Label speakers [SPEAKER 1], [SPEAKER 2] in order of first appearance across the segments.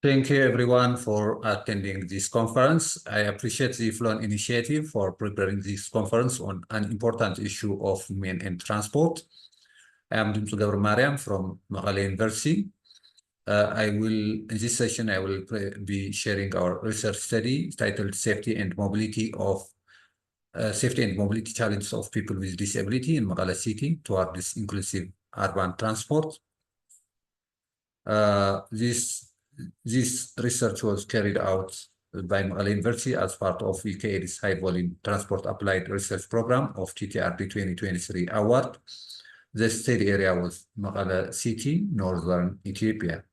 [SPEAKER 1] Thank you everyone for attending this conference. I appreciate the Flone initiative for preparing this conference on an important issue of women and transport. I am Dimsu Gabor Mariam from Mekelle University. In this session, I will be sharing our research study titled Safety and Mobility Challenges of People with Disability in Mekelle City toward this inclusive urban transport. This research was carried out by Mekelle University as part of UKAID's High Volume Transport Applied Research Program of TTRD 2023 award. The study area was Mekelle City, northern Ethiopia.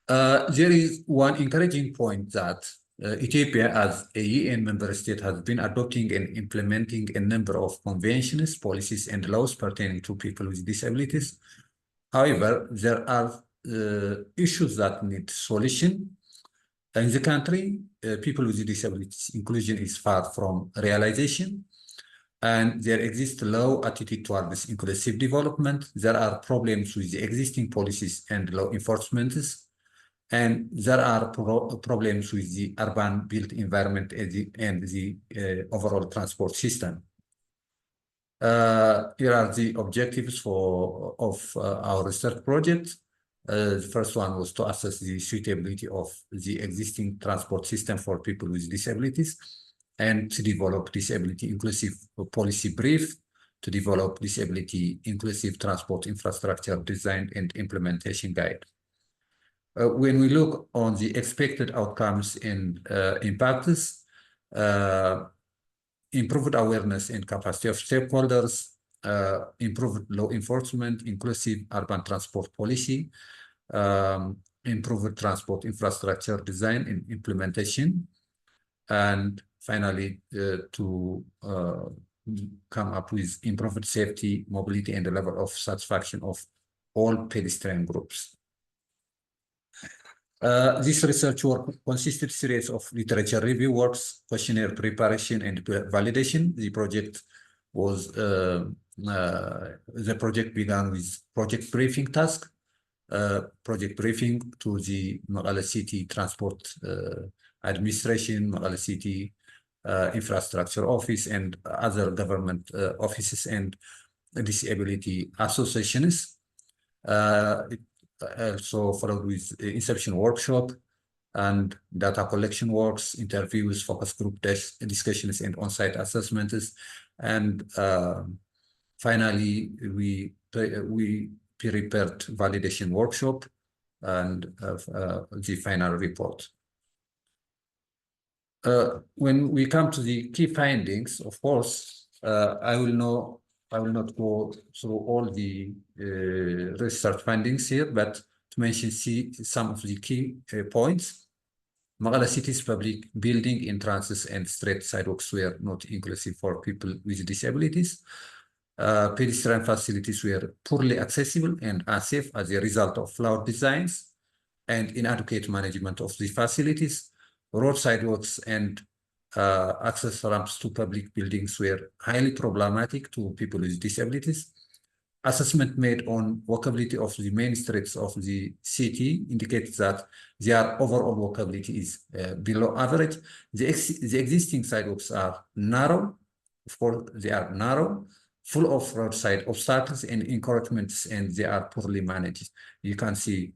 [SPEAKER 1] There is one encouraging point that Ethiopia, as a UN member state, has been adopting and implementing a number of conventions, policies, and laws pertaining to people with disabilities. However, there are issues that need solution. In the country, people with disabilities inclusion is far from realization, and there exists low attitude toward this inclusive development. There are problems with the existing policies and law enforcements, and there are problems with the urban built environment and the overall transport system. Here are the objectives of our research project. The first one was to assess the suitability of the existing transport system for people with disabilities and to develop disability inclusive policy brief, to develop disability inclusive transport infrastructure design and implementation guide. When we look on the expected outcomes and impacts, improved awareness and capacity of stakeholders, improved law enforcement, inclusive urban transport policy, improved transport infrastructure design and implementation, and finally to come up with improved safety, mobility, and the level of satisfaction of all pedestrian groups. This research work consisted series of literature review works, questionnaire preparation, and validation. The project began with project briefing task, project briefing to the Mekelle City Transport Administration, Mekelle City Infrastructure Office, and other government offices and disability associations. It also followed with inception workshop and data collection works, interviews, focus group discussions, and on-site assessments. And finally, we prepared validation workshop and the final report. When we come to the key findings, of course, I will not go through all the research findings here, but to mention some of the key points. Mekelle City's public building entrances and street sidewalks were not inclusive for people with disabilities. Pedestrian facilities were poorly accessible and unsafe as a result of flawed designs and inadequate management of the facilities. Road sidewalks and access ramps to public buildings were highly problematic to people with disabilities. Assessment made on walkability of the main streets of the city indicates that their overall walkability is below average. The existing sidewalks are narrow. Of course, they are narrow, full of roadside obstacles and encroachments, and they are poorly managed. You can see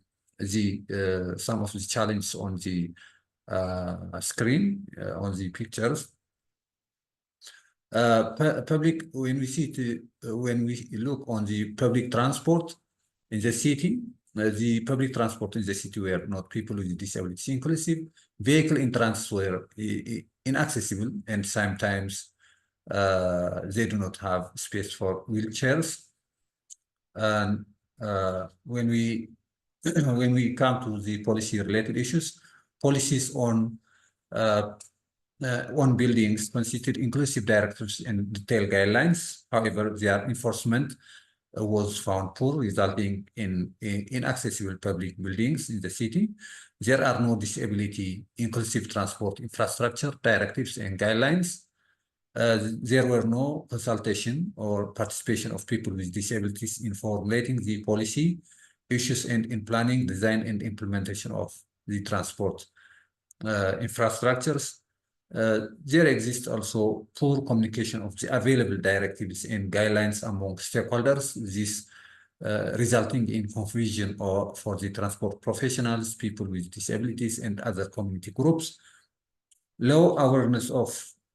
[SPEAKER 1] some of the challenges on the screen on the pictures. When we look on the public transport in the city, the public transport in the city were not people with disabilities inclusive. Vehicle entrances were inaccessible, and sometimes they do not have space for wheelchairs. And when we come to the policy-related issues, policies on buildings constitute inclusive directives and detailed guidelines. However, their enforcement was found poor, resulting in inaccessible public buildings in the city. There are no disability inclusive transport infrastructure directives and guidelines. There were no consultation or participation of people with disabilities in formulating the policy issues in planning, design, and implementation of the transport infrastructures. There exists also poor communication of the available directives and guidelines among stakeholders. This resulting in confusion for the transport professionals, people with disabilities, and other community groups. Low awareness of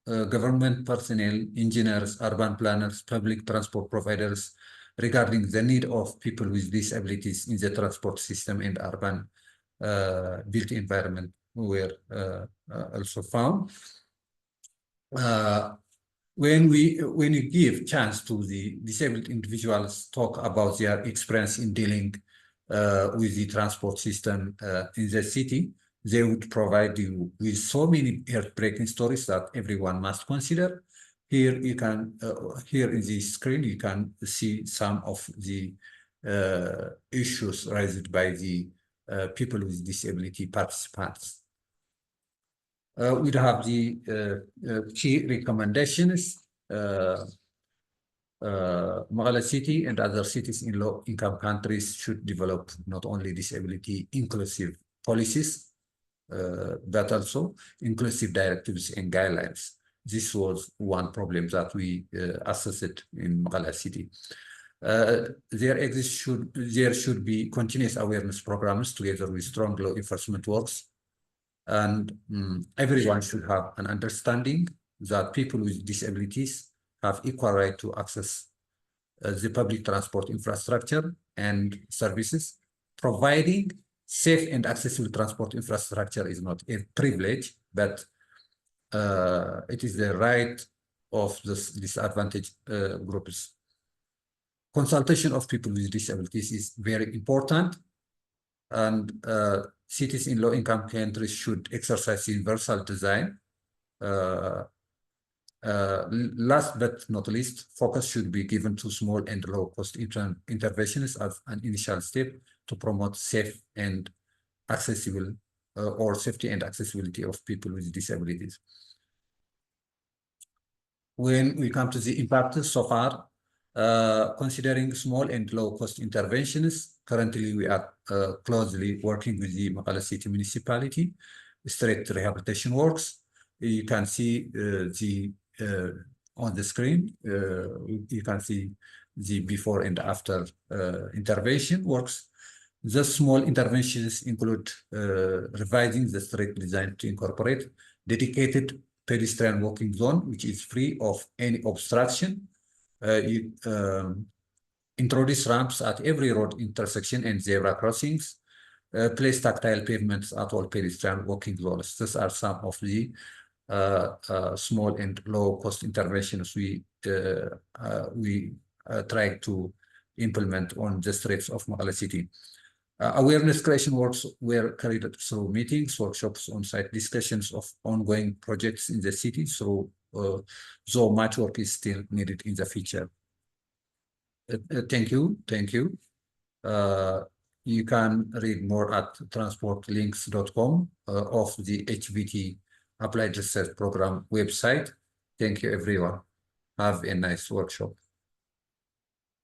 [SPEAKER 1] government personnel, engineers, urban planners, public transport providers regarding the need of people with disabilities in the transport system and urban built environment were also found. When you give chance to the disabled individuals talk about their experience in dealing with the transport system in the city, they would provide you with so many heartbreaking stories that everyone must consider. Here you can, here in the screen, you can see some of the issues raised by the people with disability participants. We have the key recommendations. Mekelle City and other cities in low-income countries should develop not only disability inclusive policies, but also inclusive directives and guidelines. This was one problem that we assessed in Mekelle City. There should be continuous awareness programs together with strong law enforcement works. And everyone should have an understanding that people with disabilities have equal right to access the public transport infrastructure and services. Providing safe and accessible transport infrastructure is not a privilege, but it is the right of this disadvantaged groups. Consultation of people with disabilities is very important, and cities in low-income countries should exercise universal design. Last but not least, focus should be given to small and low-cost interventions as an initial step to promote safe and accessible or safety and accessibility of people with disabilities. When we come to the impact so far, considering small and low-cost interventions, currently we are closely working with the Mekelle City municipality, street rehabilitation works. You can see on the screen, you can see the before and after intervention works. The small interventions include revising the street design to incorporate dedicated pedestrian walking zone, which is free of any obstruction. Introduce ramps at every road intersection and zebra crossings. Place tactile pavements at all pedestrian walking zones. These are some of the small and low-cost interventions we try to implement on the streets of Mekelle City. Awareness creation works were carried out through meetings, workshops, on-site discussions of ongoing projects in the city. So, though much work is still needed in the future. Thank you. You can read more at transportlinks.com of the HVT Applied Research Program website. Thank you, everyone. Have a nice workshop.